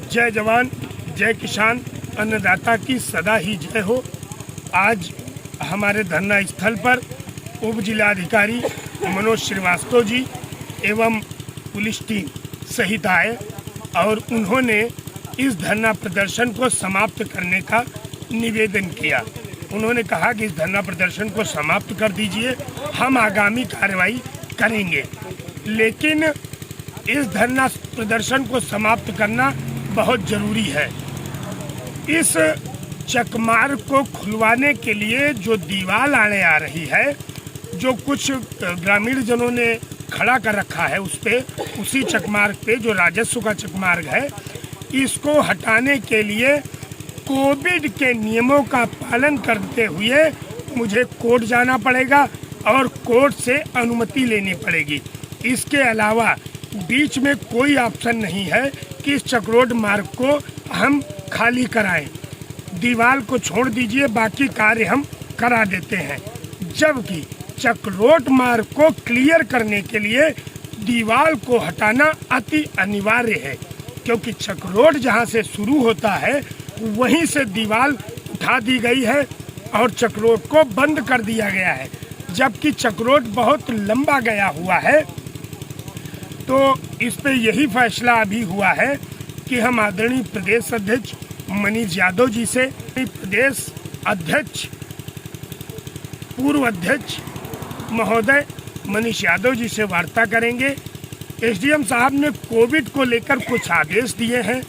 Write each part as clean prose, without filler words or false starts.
जय जवान जय किसान, अन्नदाता की सदा ही जय हो। आज हमारे धरना स्थल पर उप जिलाधिकारी मनोज श्रीवास्तव जी एवं पुलिस टीम सहित आए और उन्होंने इस धरना प्रदर्शन को समाप्त करने का निवेदन किया। उन्होंने कहा कि इस धरना प्रदर्शन को समाप्त कर दीजिए, हम आगामी कार्रवाई करेंगे। लेकिन इस धरना प्रदर्शन को समाप्त करना बहुत ज़रूरी है। इस चकमार्ग को खुलवाने के लिए जो दीवार आने आ रही है, जो कुछ ग्रामीण जनों ने खड़ा कर रखा है उस पे, उसी चकमार्ग पे जो राजस्व का चकमार्ग है, इसको हटाने के लिए कोविड के नियमों का पालन करते हुए मुझे कोर्ट जाना पड़ेगा और कोर्ट से अनुमति लेनी पड़ेगी। इसके अलावा बीच में कोई ऑप्शन नहीं है कि इस चक्रोड मार्ग को हम खाली कराएं। दीवार को छोड़ दीजिए, बाकी कार्य हम करा देते हैं। जबकि चक्रोड मार्ग को क्लियर करने के लिए दीवार को हटाना अति अनिवार्य है, क्योंकि चक्रोड जहां से शुरू होता है वहीं से दीवार उठा दी गई है और चक्रोड को बंद कर दिया गया है। जबकि चक्रोड बहुत लंबा गया हुआ है, तो इस पे यही फैसला अभी हुआ है कि हम आदरणीय प्रदेश अध्यक्ष मनीष यादव जी से, प्रदेश अध्यक्ष पूर्व अध्यक्ष महोदय मनीष यादव जी से वार्ता करेंगे। एसडीएम साहब ने कोविड को लेकर कुछ आदेश दिए हैं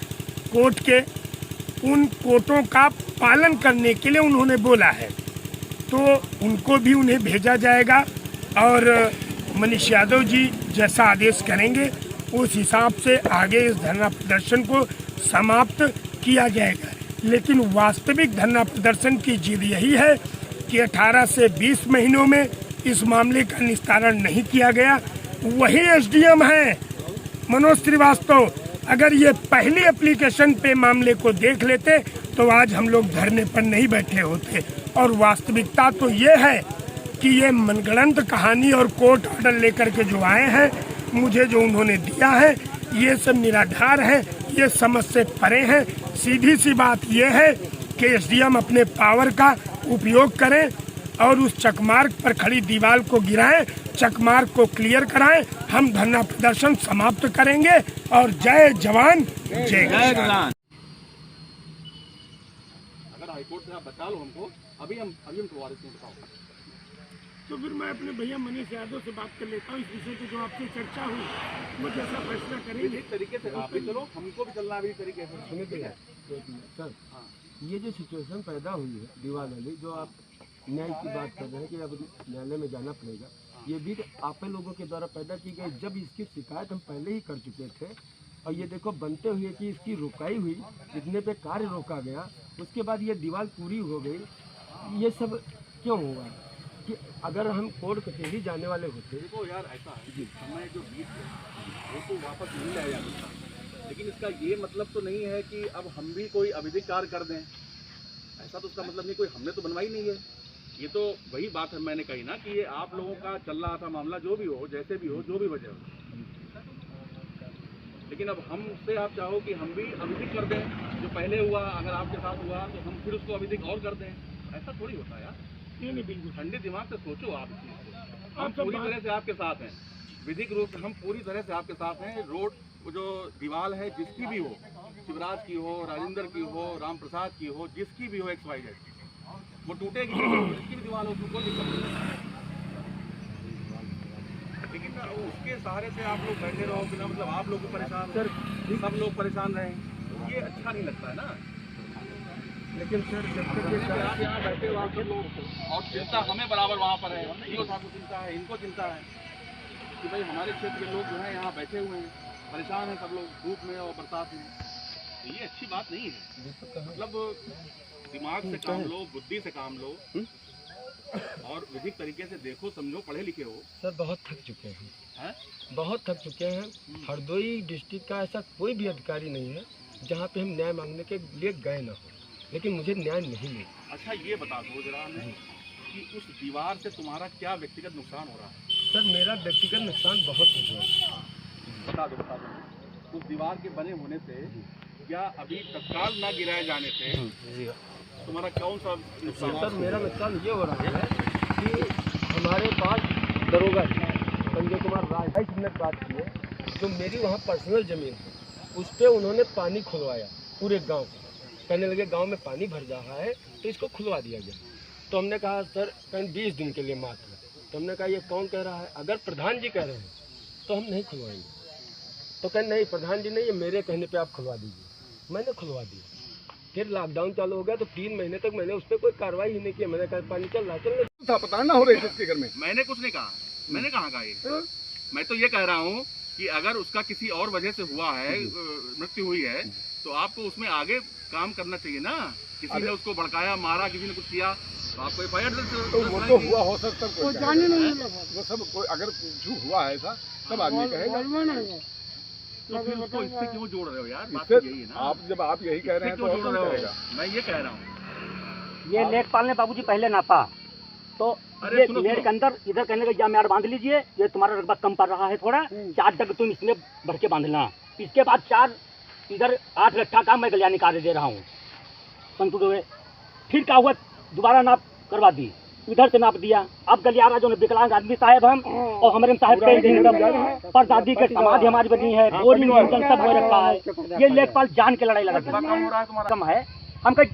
कोर्ट के, उन कोर्टों का पालन करने के लिए उन्होंने बोला है, तो उनको भी उन्हें भेजा जाएगा और मनीष यादव जी जैसा आदेश करेंगे उस हिसाब से आगे इस धरना प्रदर्शन को समाप्त किया जाएगा। लेकिन वास्तविक धरना प्रदर्शन की जिद यही है कि 18 से 20 महीनों में इस मामले का निस्तारण नहीं किया गया। वही एसडीएम है मनोज श्रीवास्तव। अगर ये पहली एप्लीकेशन पे मामले को देख लेते तो आज हम लोग धरने पर नहीं बैठे होते। और वास्तविकता तो ये है कि ये मनगढ़ंत कहानी और कोर्ट ऑर्डर लेकर के जो आए हैं, मुझे जो उन्होंने दिया है, ये सब निराधार है, ये समझ से परे हैं। सीधी सी बात ये है कि एसडीएम अपने पावर का उपयोग करें और उस चकमार्ग पर खड़ी दीवार को गिराएं, चकमार्ग को क्लियर कराएं। हम धरना प्रदर्शन समाप्त करेंगे और जय जवान जय किसान। अगर हाईकोर्ट से आप बचा लो हमको, अभी हम करवा देते हैं, बताओ। तो फिर मैं अपने भैया मनीष यादव से बात कर लेता हूँ इस विषय पे जो आपसे चर्चा हुई, वो जैसा फैसला करेंगे इस तरीके से आप भी चलो, हमको भी चलना अभी तरीके से। सुनिए सर, ये जो सिचुएशन पैदा हुई है दीवार वाली, जो आप न्याय की बात कर रहे हैं कि अब न्यायालय में जाना पड़ेगा, ये भी आप लोगों के द्वारा पैदा की गई। जब इसकी शिकायत हम पहले ही कर चुके थे और ये देखो बनते हुए कि इसकी रुकाई हुई, इतने पे कार्य रोका गया, उसके बाद ये दीवार पूरी हो गई। ये सब क्यों हुआ कि अगर हम कोर्ट कचहरी जाने वाले होते। देखो यार, ऐसा है जी, समय जो बीत गया वो तो वापस नहीं लाया जा सकता, लेकिन इसका ये मतलब तो नहीं है कि अब हम भी कोई अविधिक कार्य कर दें। ऐसा तो उसका मतलब नहीं, कोई हमने तो बनवाई नहीं है। ये तो वही बात है मैंने कही ना कि ये आप लोगों का चल रहा था मामला, जो भी हो, जैसे भी हो, जो भी वजह हो, लेकिन अब हमसे आप चाहो कि हम भी अविधिक कर दें। जो पहले हुआ, अगर आपके साथ हुआ तो हम फिर उसको अविधिक और कर दें। ऐसा थोड़ी होता है यार। नहीं, बिल्कुल ठंडे दिमाग से सोचो आप इस चीज़ को। हम पूरी तरह से आपके साथ हैं, विधिक रूप से हम पूरी तरह से आपके साथ हैं। रोड जो दीवार है जिसकी भी हो, शिवराज की हो, राजेंद्र की हो, राम प्रसाद की हो, जिसकी भी हो, XYZ, वो टूटेगी, जिसकी भी दीवार हो, उसको कोई दिक्कत नहीं। लेकिन ना उसके सहारे से आप लोग बैठे रहो बिना मतलब आप लोग परेशान, सर सब लोग परेशान रहें, ये अच्छा नहीं लगता है ना। लेकिन सर जब तक आप यहाँ बैठे हो आप सब लोग, और चिंता हमें बराबर वहाँ पर है, इनको साथ चिंता है, इनको चिंता है कि भाई हमारे क्षेत्र के लोग जो हैं यहाँ बैठे हुए हैं, परेशान हैं सब लोग, धूप में और बरसात में। तो ये अच्छी बात नहीं है। मतलब दिमाग से काम लो, बुद्धि से काम लो और विधिक तरीके से देखो, समझो, पढ़े लिखे हो। सर बहुत थक चुके हैं, बहुत थक चुके हैं। हरदोई डिस्ट्रिक्ट का ऐसा कोई भी अधिकारी नहीं है जहाँ पे हम न्याय मांगने के लिए गए ना हो, लेकिन मुझे न्याय नहीं मिला। अच्छा ये बता दो जरा हमें कि उस दीवार से तुम्हारा क्या व्यक्तिगत नुकसान हो रहा है? सर मेरा व्यक्तिगत नुकसान बहुत कुछ है। बता दो। उस दीवार के बने होने से क्या अभी तत्काल न गिराए जाने से तुम्हारा कौन सा नुकसान सर मेरा नुकसान ये हो रहा है कि हमारे पास दरोगा संजय कुमार राय 22 मिनट बात की है, जो मेरी वहाँ पर्सनल ज़मीन है उस पर उन्होंने पानी खुलवाया पूरे गांव को। कहने लगे गांव में पानी भर रहा है तो इसको खुलवा दिया गया। तो हमने कहा सर कहीं 20 दिन के लिए मात्र। तो हमने कहा ये कौन कह रहा है, अगर प्रधान जी कह रहे हैं तो हम नहीं खुलवाएंगे। तो कहें नहीं प्रधान जी नहीं, ये मेरे कहने पे आप खुलवा दीजिए। मैंने खुलवा दिया। फिर लॉकडाउन चालू हो गया तो 3 महीने तक मैंने उस पर कोई कार्रवाई ही नहीं की। मैंने कहा पानी चल रहा चलने था, पता ना हो रही थी उसके घर में। मैंने कुछ नहीं कहा, मैंने कहाँ कहा ये। मैं तो ये कह रहा हूँ कि अगर उसका किसी और वजह से हुआ है, मृत्यु हुई है, तो आपको उसमें आगे काम करना चाहिए ना। किसी ने उसको भड़काया, मारा, किसी ने कुछ किया तो आपको FIR तो वो तो हुआ हो सकता है, वो जाने नहीं वो सब कोई अगर कुछ हुआ है ऐसा तब आदमी कहेगा। तो फिर उसको इससे क्यों जोड़ रहे हो यार? बात इससे तो यही है ना। आप जब आप यही कह रहे हैं तो क्यों और जोड़ कौन रहे कहेगा? हो? मैं ये कह रहा हूँ। ये लेखपाल ने बाबूजी पहले नापा तो अरे ये सुनो, मेरे सुनो। के अंदर इधर कहने लगे या म्यार बांध लीजिए, ये तुम्हारा रकबा कम पड़ रहा है थोड़ा, 4 डग तुम इसमें भर के बांधना। इसके बाद 4 इधर 8 लट्ठा का मैं गलिया निकाल दे रहा हूँ संतुल हुए। फिर क्या हुआ, दोबारा नाप करवा दी, इधर से नाप दिया। अब गलियारा जो विकलांग आदमी साहब हम और हमारे साहब के पर दादी के समाधि हमारी बनी है, बोरिंग इंजन सब हो रखा है। ये लेखपाल जान के लड़ाई लगा कम हो रहा है तुम्हारा। कम है। हम कहीं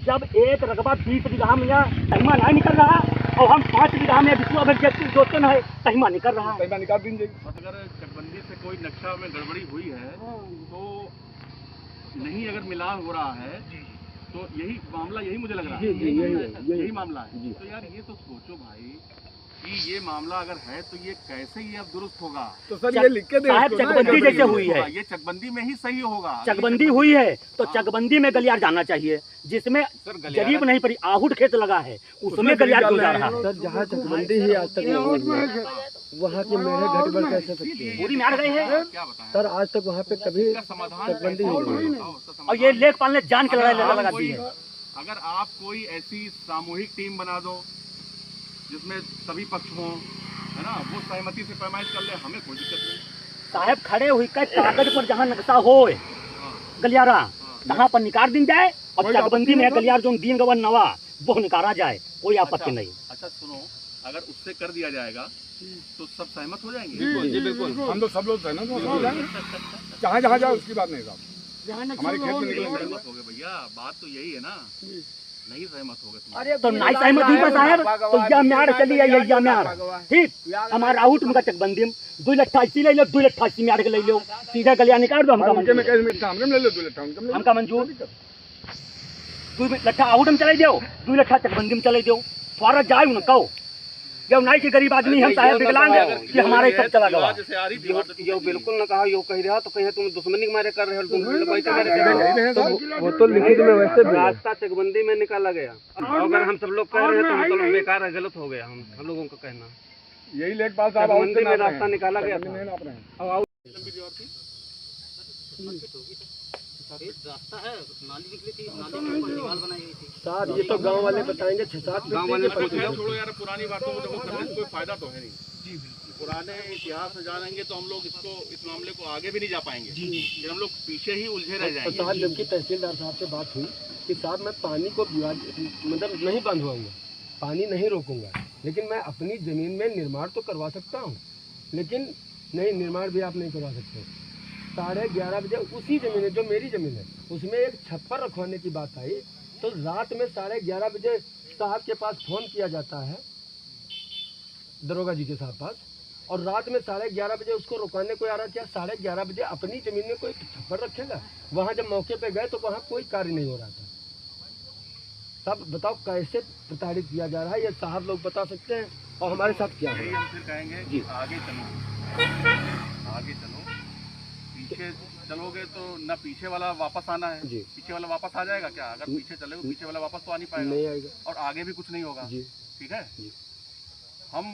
जब एक रकबा 20 बीघा में तहिमा नहीं निकल रहा और हम 5 बीघा में बिचुआ भर जोते न है, तहिमा निकल रहा है। कई बार निकाल दीजिए। अगर चकबंदी से कोई नक्शा में गड़बड़ी हुई है तो नहीं, अगर मिलान हो रहा है तो यही मामला, यही मुझे लग रहा है यही मामला है। तो यार ये तो सोचो भाई कि ये मामला अगर है तो ये कैसे ये अब दुरुस्त होगा? तो सर ये लिख के दे साहब इसको ना, चकबंदी ये जैसे हुई है, ये चकबंदी में ही सही होगा। चकबंदी हुई है तो चकबंदी में गलियार जाना चाहिए, जिसमें सर गलियारा- जरीब नहीं पड़ी, आहूट खेत लगा है उसमें गलियार क्यों जा रहा है? सर जहाँ चकबंदी ही आज तक नहीं हुई है, वहाँ के मेरे गठबड़ कैसे सकते हैं? पूरी म्यार गई है क्या बताएं? सर आज तक वहाँ पे कभी इसका समाधान चकबंदी कैसे नहीं होगा? हुई। बताओ, उसका और समाधान। ये लेखपाल ने जान के लड़ाई अगर आप लगा दी कोई- है। अगर आप कोई ऐसी सामूहिक टीम बना दो जिसमें सभी पक्ष हों, है ना, वो सहमति से पैमाइश कर ले, हमें कोई दिक्कत नहीं। साहब खड़े हुई का कागज पर जहाँ नक्शा हो हाँ, गलियारा हाँ। वहाँ पर निकाल दी जाए और कोई चकबंदी आपत्ति में नहीं गलियार जो दीन गवन नवा वो निकाला जाए, कोई आपत्ति नहीं। अच्छा सुनो, अगर उससे कर दिया जाएगा तो सब सहमत हो जाएंगे। जी बिल्कुल, हम लोग सब लोग सहमत हो जाएंगे। जहाँ जहाँ जाओ उसकी बात नहीं साहब, हमारे खेत में निकलेंगे। सहमत हो गए भैया, बात तो यही है ना। नहीं सहमत हो गए तुम। अरे तो नहीं सहमत हुई बस साहब तो या म्यार चली है या म्यार ठीक। हमारा आउट में चकबंदी में 2 लट्ठा इसी ले लो, 2 लट्ठा इसी म्यार के ले लो, सीधा गलिया निकाल दो, हमका उनके में मंजूर, कैसे हमने ले लो 2 लट्ठा, उनके में ले लो। हमका मंजूर। 2 लट्ठा आउट में चले दो, 2 लट्ठा चकबंदी में चले दो, फौरन जाए उन कहो ये नहीं कि गरीब आदमी हम साहब विकलांग है कि हमारे सब चला गवा। जैसे आ रही थी यो बिल्कुल ना कहा, यो कह रहा तो कहे तुम दुश्मनी के मारे कर रहे हो, तुम यही रहे हैं साहब। वो तो लिखित में वैसे भी रास्ता चकबंदी में निकाला गया। अगर हम सब लोग कह रहे हैं तो मतलब बेकार है, गलत हो गया हम लोगों का कहना। यही लेखपाल साहब चकबंदी में रास्ता निकाला गया था। नहीं नाप रहे हैं। रास्ता है, नाली निकली थी, नाली के ऊपर दीवार बनाई गई थी। साहब ये तो गांव वाले बताएंगे, 6-7 गांव वाले छोड़ो यार, पुरानी बातों को करने से कोई फायदा तो है नहीं। पुराने इतिहास में जानेंगे तो हम लोग इस मामले को आगे भी नहीं जा पाएंगे। फिर हम लोग पीछे ही उलझे रह तो जाएंगे। साहब जबकि तहसीलदार साहब से बात हुई कि साहब मैं पानी को मतलब नहीं बंधवाऊंगा, पानी नहीं रोकूंगा, लेकिन मैं अपनी ज़मीन में निर्माण तो करवा सकता हूँ, लेकिन नहीं निर्माण भी आप नहीं करवा सकते। 11:30 बजे उसी ज़मीन है जो मेरी ज़मीन है उसमें एक छप्पर रखवाने की बात आई, तो रात में 11:30 बजे साहब के पास फ़ोन किया जाता है, दरोगा जी के साहब पास, और रात में 11:30 बजे उसको रुकाने को आ रहा था। 11:30 बजे अपनी ज़मीन में कोई छप्पर रखेगा? वहाँ जब मौके पे गए तो वहाँ कोई कार्य नहीं हो रहा था। तब बताओ कैसे प्रताड़ित किया जा रहा है, ये साहब लोग बता सकते हैं। और हमारे साथ क्या है? यही हम फिर कहेंगे कि आगे चलो, आगे चलो। पीछे चलोगे तो न पीछे वाला वापस आना है। जी। पीछे वाला वापस आ जाएगा क्या? अगर पीछे चलोगे पीछे वाला वापस तो आ नहीं नहीं पाएगा आएगा और आगे भी कुछ नहीं होगा। जी ठीक है, जी। हम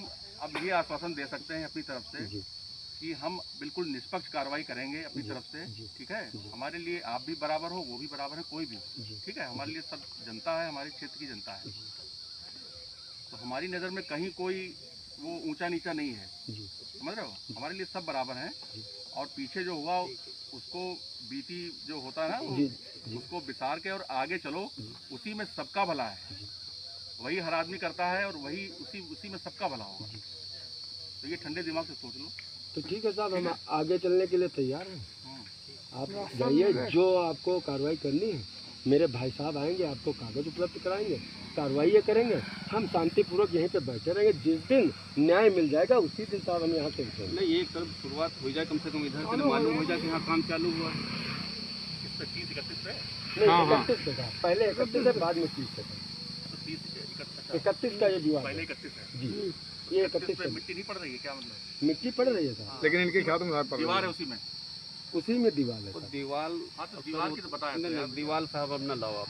अब ये आश्वासन दे सकते हैं अपनी तरफ से जी कि हम बिल्कुल निष्पक्ष कार्रवाई करेंगे अपनी जी, तरफ से। जी, ठीक है, जी। हमारे लिए आप भी बराबर हो, वो भी बराबर है, कोई भी। जी ठीक है, हमारे लिए सब जनता है, हमारे क्षेत्र की जनता है। जी तो हमारी नज़र में कहीं कोई वो ऊंचा नीचा नहीं है, जी समझ रहे हो? हमारे लिए सब बराबर हैं। जी। और पीछे जो हुआ उसको बीटी जो होता है ना वो उसको विसार के और आगे चलो, उसी में सबका भला है। वही हर आदमी करता है और वही उसी में सबका भला होगा। तो ये ठंडे दिमाग से सोच लो। तो ठीक है साहब, हम आगे चलने के लिए तैयार हैं। आप जाइए, जो आपको कार्रवाई करनी है मेरे भाई साहब आएंगे, आपको कागज उपलब्ध कराएंगे, कार्रवाई ये करेंगे। हम शांतिपूर्वक यहीं पे बैठे रहेंगे। जिस दिन न्याय मिल जाएगा उसी दिन साहब हम यहाँ से उठेंगे। नहीं, एक तरफ शुरुआत हो जाए, कम से कम इधर से मालूम हो जाए कि यहाँ काम चालू हुआ है। इस पे 30-31 पे नहीं, 31 पे था पहले, 31 है, बाद में 30 पे था। 31 का ये विवाद पहले 31 है जी, ये 31 पे मिट्टी नहीं पड़ रही है क्या? मतलब मिट्टी पड़ रही है साहब, लेकिन इनके ख्याल में दीवार है उसी में। उसी में दीवार है। दीवार, हाँ तो दीवार की तो बताया। दीवार साहब अब न लाओ आप,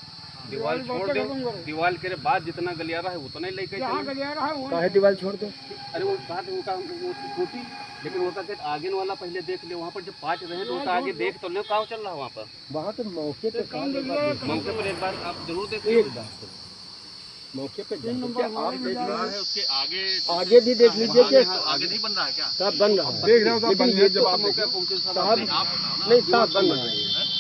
दीवार छोड़ दो। दीवार के बाद जितना गलियारा है उतना ही लेके चलो। काहे दीवार छोड़ दो? अरे वो बात उनका वो टूटी, लेकिन वो कहते आगे वाला पहले देख ले, वहाँ पर जब पाँच रहे तो उसका आगे देख तो ले कहाँ चल रहा है वहाँ पर। वहाँ तो मौके पे मौके पर एक बार आप जरूर देख एक बार मौके पे आप देख दीवार है उसके आगे आगे भी देख लीजिए कि आगे नहीं बन रहा है क्या? सब बन रहा है। देख रहे हो साहब, बन गया। जब आप मौके पर पहुँचे साहब, साहब आप बताओ ना। नहीं, साफ बन रहा है,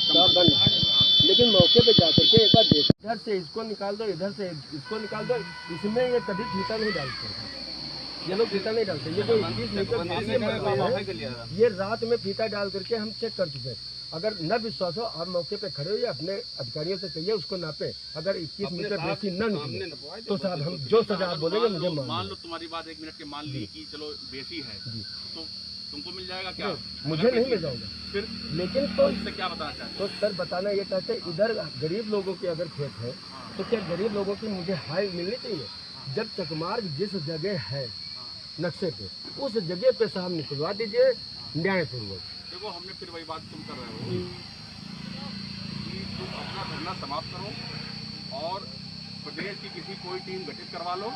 साफ बन रहा है। लेकिन मौके पे जाकर के एक बार देख, इधर से इसको निकाल दो, इधर से इसको निकाल दो। इसमें ये कभी फीता नहीं डालते, ये लोग फीता नहीं डालते। ये जो 21 मीटर ये रात में फीता डाल करके हम चेक कर चुके हैं। अगर न विश्वास हो आप मौके पे खड़े हो या अपने अधिकारियों से कहिए उसको नापे। अगर 21 मीटर बेसी न निकले तो साहब हम जो सजा आप बोलेंगे मुझे मान लो तुम्हारी बात 1 मिनट के मान ली कि चलो बेसी है, तो तुमको मिल जाएगा क्या? मुझे नहीं मिल जाएगा फिर लेकिन तो इससे क्या बताना चाहते? तो सर बताना ये चाहते हैं, इधर गरीब लोगों के अगर खेत है तो क्या गरीब लोगों की मुझे हाई मिलनी चाहिए? जब चकमार्ग जिस जगह है नक्शे पे, उस जगह पे साहब निकलवा दीजिए न्यायपूर्वक। देखो, हमने फिर वही बात तुम कर रहे हो कि तुम अपना धरना समाप्त करो और प्रदेश की किसी कोई टीम गठित करवा लो,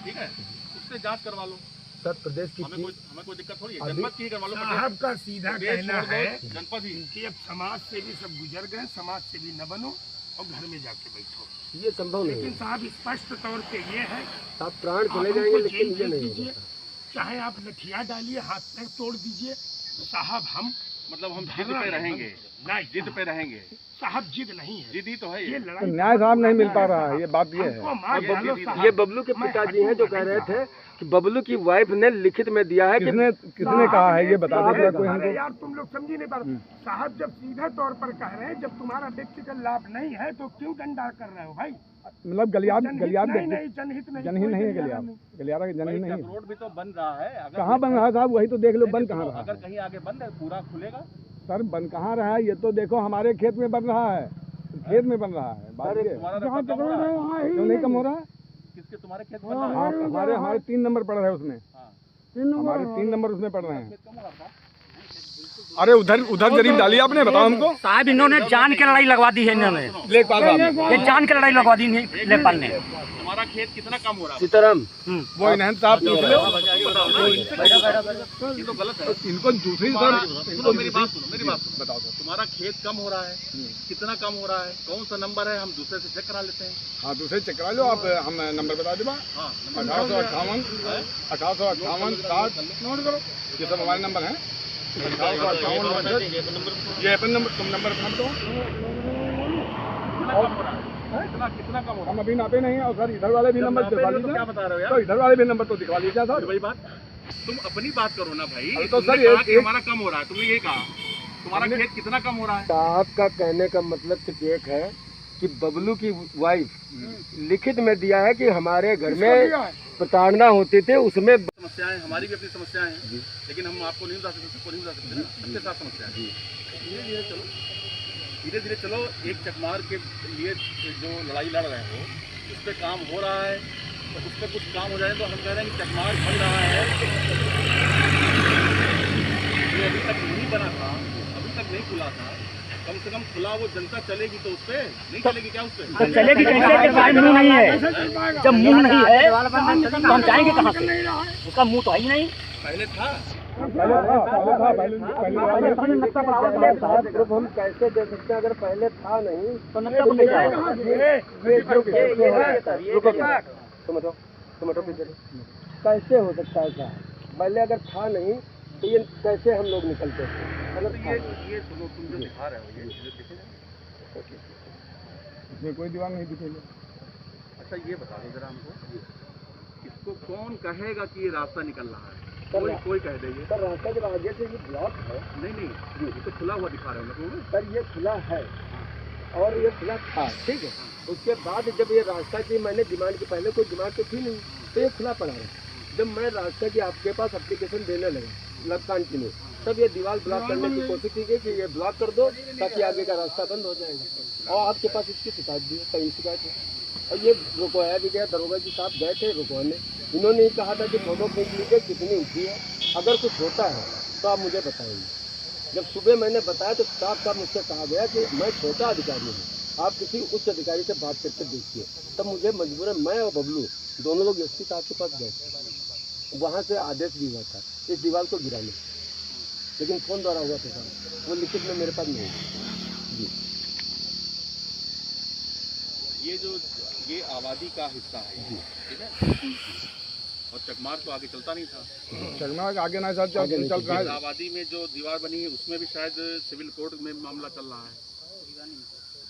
ठीक है, उससे जांच करवा लो। सर प्रदेश की हमें कोई दिक्कत थोड़ी है, अभी- जनपद की करवा लो। साहब का सीधा कहना है जनपद ही कि अब समाज से भी सब गुजर गए, समाज से भी न बनो और घर में जाके बैठो। ये संभव नहीं लेकिन है साहब स्पष्ट तौर पे ये है, साहब, प्राण आप चले जाएंगे हमको लेकिन जेल ये भेज नहीं दीजिए, होगा। चाहे आप लठिया डालिए, हाथ पैर तोड़ दीजिए, साहब हम मतलब हम जिद पे रहेंगे, नहीं जिद पे रहेंगे। साहब जिद नहीं है, जिद ही तो है ये ये। लड़ाई न्याय साहब नहीं मिल पा रहा है, ये बात ये है। हमको मार डालो साहब। ये बबलू के पिताजी हैं जो कह रहे थे कि बबलू की वाइफ ने लिखित में दिया है कि किसने कहा है ये बता दीजिए कोई अरे हमको। यार तुम लोग समझी नहीं पा रहे साहब, जब सीधे तौर पर कह रहे हैं जब तुम्हारा व्यक्तिगत लाभ नहीं है तो क्यों डंडा कर रहे हो भाई? मतलब गलियार जनहित गलियार नहीं, नहीं, जनहित नहीं, जनहित कोई नहीं है गलियारा गलियार, नहीं। गलियारा का जनहित नहीं है। रोड भी तो बन रहा है, अगर कहाँ बन रहा है साहब? वही तो देख लो, बन कहाँ रहा अगर है कहीं आगे बंद है पूरा खुलेगा। सर? बन कहाँ रहा है? ये तो देखो हमारे खेत में बन रहा है, खेत में बन रहा है। बात ये तुम्हारा रकबा कम हो रहा है। क्यों नहीं कम हो रहा है? किसके? तुम्हारे खेत बन रहा है। हाँ, हमारे 3 नंबर पड़ रहे हैं उसमें, हाँ। हमारे 3 नंबर उसमें पड़ रहे हैं। खेत कम हो रहा था। अरे उधर जरीब डाली आपने, बताओ हमको। साहब इन्होंने जान के लड़ाई लगवा दी है, इन्होंने लेखपाल साहब ये जान के लड़ाई लगवा दी लेखपाल ने। तुम्हारा खेत कितना कम हो रहा है? सीताराम वो इन्हें साहब पूछ लो। ये तो गलत है। इनको दूसरी तुम्हारा- सर सुनो मेरी बात सुनो, मेरी बात सुनो। बताओ सर। तुम्हारा खेत कम हो रहा है, कितना कम हो रहा है, कौन सा नंबर है, हम दूसरे से चेक करा लेते हैं। हाँ दूसरे चेक करा लो आप, हम नंबर बता दे बा। हाँ, 1858 नोट करो, ये सब हमारे नंबर हैं। 1858 ये अपन नंबर, तुम नंबर अपना बताओ। कितना कम हो रहा हम अभी नापे नहीं है, और सर इधर वाले भी नंबर दिखवा है? तो लीजिए। क्या बता रहे हो तो यार? इधर वाले भी नंबर तो दिखवा लीजिए सर। वही बात, तुम अपनी बात करो ना भाई। अरे तो तुमने सर, कहा कि हमारा कम हो रहा है, तुमने ये कहा तुम्हारा खेत कितना कम हो रहा है। साहब का कहने का मतलब सिर्फ एक है कि बबलू की वाइफ लिखित में दिया है कि हमारे घर में प्रताड़ना होती थी, उसमें समस्याएं हमारी भी अपनी समस्याएं हैं, लेकिन हम आपको नहीं बता सकते, सबको नहीं बता सकते ना, सबके साथ समस्या है। धीरे धीरे चलो, धीरे धीरे चलो। एक चकमार के लिए जो लड़ाई लड़ रहे हो उस पर काम हो रहा है, तो उस पर कुछ काम हो जाए तो हम कह रहे हैं कि चकमार बन रहा है। ये अभी तक नहीं बना था, अभी तक नहीं खुला था, कम से कम खुला वो जनता चलेगी तो उस पर नहीं चलेगी क्या? उस पर तो चलेगी कैसे जब भाई मुंह नहीं है? जब मुंह नहीं है तो हम जाएंगे कहाँ से? उसका मुंह तो है ही नहीं। पहले था। ग्रुप हम कैसे दे सकते हैं अगर पहले था नहीं तो नक्शा को ले जाओ। कैसे हो सकता है साहब? पहले अगर था नहीं तो ये कैसे हम लोग निकलते थे? गलत था। ये सुनो, तुम जो दिखा रहे हो ये चीजें दिखेगा? इसमें कोई दीवार नहीं दिखेगा। अच्छा ये बता दो जरा हमको, इसको कौन कहेगा कि ये रास्ता निकल रहा है? सर, कोई कह देंगे। सर रास्ता जब आगे से ये ब्लॉक है, नहीं ये तो खुला हुआ दिखा रहे हो ना। सर ये खुला है और ये खुला था, ठीक है। उसके बाद जब ये रास्ता की मैंने डिमांड की, पहले कोई डिमांड तो थी नहीं, तो ये खुला पड़ा है। जब मैं रास्ता की आपके पास एप्लीकेशन देने लगा कंटिन्यू, तब ये दीवार ब्लॉक करने की कोशिश की गई कि ये ब्लॉक कर दो ताकि आगे का रास्ता बंद हो जाएगा। और आपके पास इसकी शिकायत भी है, कई शिकायत है। और ये रुकवाया भी गया, दरोगा जी साहब गए थे रुकवाने, इन्होंने कहा था कि फोटो खींच लीजिए कितनी ऊँची है, अगर कुछ होता है तो आप मुझे बताएंगे। जब सुबह मैंने बताया तो साफ साफ मुझसे कहा गया कि मैं छोटा अधिकारी हूँ, आप किसी उच्च अधिकारी से बात करके देखिए। तब मुझे मजबूरन मैं और बबलू दोनों लोग एसपी साहब के पास गए, वहाँ से आदेश भी हुआ था इस दीवार को गिराने, लेकिन फ़ोन द्वारा हुआ था साहब, वो लिखित में मेरे पास नहीं है जी। ये आबादी का हिस्सा है, ठीक है। और चकमार तो आगे चलता नहीं था। चकमा आगे ना चल रहा है। आबादी में जो दीवार बनी है उसमें भी शायद सिविल कोर्ट में मामला चल रहा है,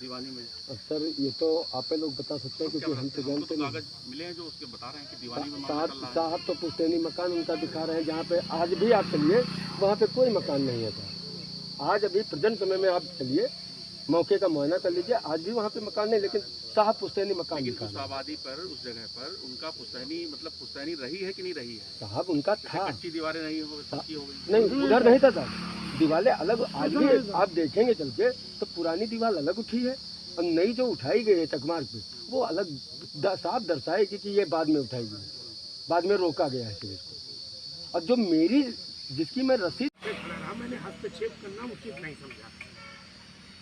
दीवानी में। सर ये तो आप लोग बता सकते हैं क्योंकि हम तो जानते नहीं। कागज मिले हैं जो उसके बता रहे हैं कि दीवानी में मामला चल रहा है। साहब तो पुश्तैनी मकान उनका दिखा रहे हैं, जहाँ पे आज भी आप चलिए वहाँ पे कोई मकान नहीं है सर। आज अभी प्रेजेंट समय में आप चलिए, मौके का मुआयना कर लीजिए, आज भी वहाँ पे मकान नहीं, लेकिन साहब पुश्तैनी मकान दिखा उस आबादी पर, उस जगह पर उनका पुश्तैनी मतलब पुश्तैनी रही है कि नहीं रही है? साहब उनका था, कच्ची दीवारें नहीं हो गई, हो गई। नहीं उधर नहीं था साहब, दीवारें अलग। आज भी आप देखेंगे चल के तो पुरानी दीवार अलग उठी है और नई जो उठाई गई है चकमार पे वो अलग साफ दर्शाएगी कि ये बाद में उठाई गई, बाद में रोका गया है फिर इसको। और जो मेरी जिसकी मैं रसीद मैंने हस्तक्षेप करना उचित नहीं समझा।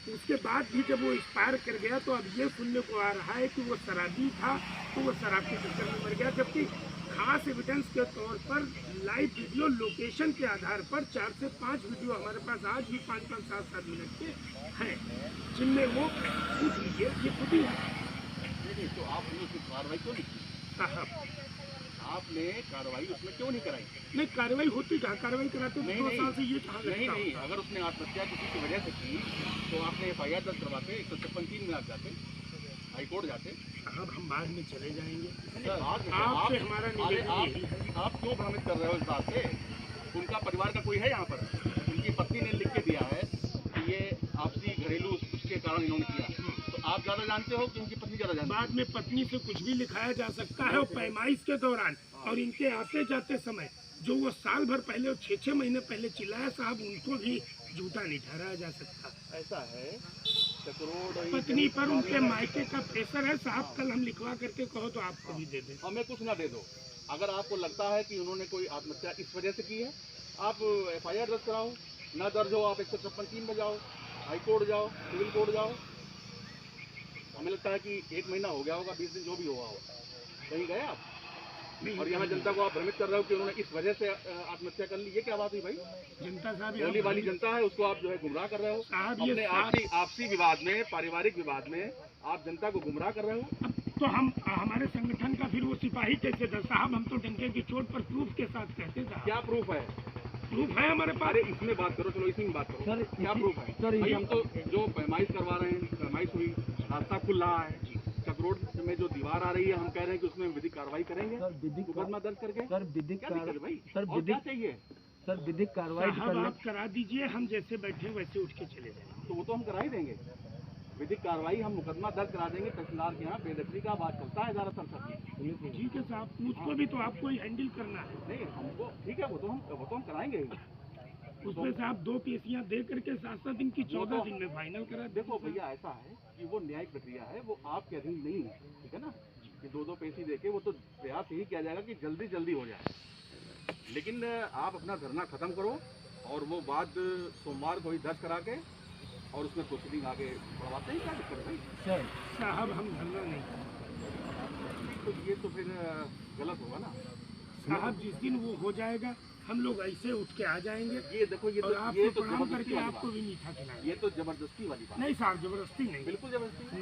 उसके बाद भी जब वो एक्सपायर कर गया तो अब ये सुनने को आ रहा है कि वो शराबी था, तो वो शराब के चक्कर में मर गया, जबकि खास एविडेंस के तौर पर लाइव वीडियो लोकेशन के आधार पर 4 से 5 वीडियो हमारे पास आज भी 5-5, 7-7 मिनट के हैं, जिनमें वो पूछ लीजिए ये खुद ही है। नहीं तो आपने उसकी कार्रवाई क्यों नहीं की? साहब आपने कार्रवाई उसमें क्यों नहीं कराई? नहीं, कार्रवाई होती कहाँ, कार्रवाई कराते नहीं, 2 नहीं। साल से ये कहाँ नहीं लगता नहीं, होता? अगर उसने आत्महत्या किसी की वजह से की तो आपने FIR दर्ज करवाते, 156(3) में आप जाते, हाईकोर्ट जाते। साहब हम बाद में चले जाएंगे, आपसे आपसे हमारा निवेदन आप यही है। आप क्यों भ्रमित कर रहे हो इस बात से? उनका परिवार का कोई है यहाँ पर? उनकी पत्नी ने लिख के दिया है कि ये आपसी घरेलू उसके कारण इन्होंने किया, तो आप ज़्यादा जानते हो कि उनकी पत्नी ज़्यादा जानती है? बाद में पत्नी से कुछ भी लिखाया जा सकता है और पैमाइश के दौरान और इनके आते जाते समय जो वो साल भर पहले और 6-6 महीने पहले चिल्लाया साहब, उनको भी झूठा नहीं ठहराया जा सकता। ऐसा है चक्रोड़ पत्नी पर उनके मायके का प्रेशर है साहब, कल हम लिखवा करके कहो तो आपको भी दे दें। हमें कुछ ना दे दो। अगर आपको लगता है कि उन्होंने कोई आत्महत्या इस वजह से की है, आप FIR दर्ज कराओ, ना दर्ज हो आप 156(3) में जाओ, हाई कोर्ट जाओ, सिविल कोर्ट जाओ। हमें लगता है कि 1 महीना हो गया होगा, 20 दिन जो भी हुआ हो, कहीं गए आप? और यहाँ जनता को आप भ्रमित कर रहे हो कि उन्होंने इस वजह से आत्महत्या कर ली, ये क्या बात हुई भाई? जनता साहब बोली वाली जनता है, उसको आप जो है गुमराह कर रहे हो। साहब ये अपने आपसी विवाद में, पारिवारिक विवाद में आप जनता को गुमराह कर रहे हो। तो हम हमारे संगठन का फिर वो सिपाही कैसे था साहब? हम तो डंके की चोट पर प्रूफ के साथ कहते साहब। क्या प्रूफ है? प्रूफ है हमारे पास। अरे इसमें बात करो, चलो इसी में बात करो। सर, क्या प्रूफ है? सर, भाई हम तो जो पैमाइश करवा रहे हैं, पैमाइश हुई, रास्ता खुल रहा है, चक्रोड़ में जो दीवार आ रही है, हम कह रहे हैं कि उसमें विधिक कार्रवाई करेंगे, सर विधिक मुकदमा दर्ज करके। सर विधिक क्या दिक्कत है भाई? सर और क्या विधिक चाहिए? सर विधिक कार्रवाई साहब करने आप करा दीजिए, हम जैसे बैठे वैसे उठ के चले जाएंगे। तो वो तो हम करा ही देंगे, विधिक कार्रवाई हम मुकदमा दर्ज करा देंगे। तहसीलदार के यहाँ बेदखली का बात चलता है ज़्यादातर सब। ठीक है साहब, उसको भी तो आपको ही हैंडल करना है। नहीं हमको ठीक है, वो तो हम कराएंगे ही। उसमें से आप 2 पेशियां दे करके 7-7 दिन की 14 दिन में फाइनल करा दीजिए। देखो भैया ऐसा है कि वो न्यायिक प्रक्रिया है, वो आपके अधीन नहीं है, ठीक है ना? कि 2-2 पेशी देके वो तो प्रयास यही किया जाएगा कि जल्दी जल्दी हो जाए, लेकिन आप अपना धरना खत्म करो और वो बात सोमवार को ही दर्ज करा के और उसमें प्रोसीडिंग आगे बढ़वाते हैं। क्या दिक्कत है भाई? साहब हम धरना नहीं, तो ये तो फिर गलत होगा ना साहब जिस दिन वो हो जाएगा हम लोग ऐसे उठ के आ जाएंगे ये देखो ये और तो आपको प्रणाम जबरदस्ती करके वाली आपको बात, भी मीठा खिलाएंगे। ये तो जबरदस्ती वाली बात। नहीं साहब जबरदस्ती नहीं। बिल्कुल जबरदस्ती।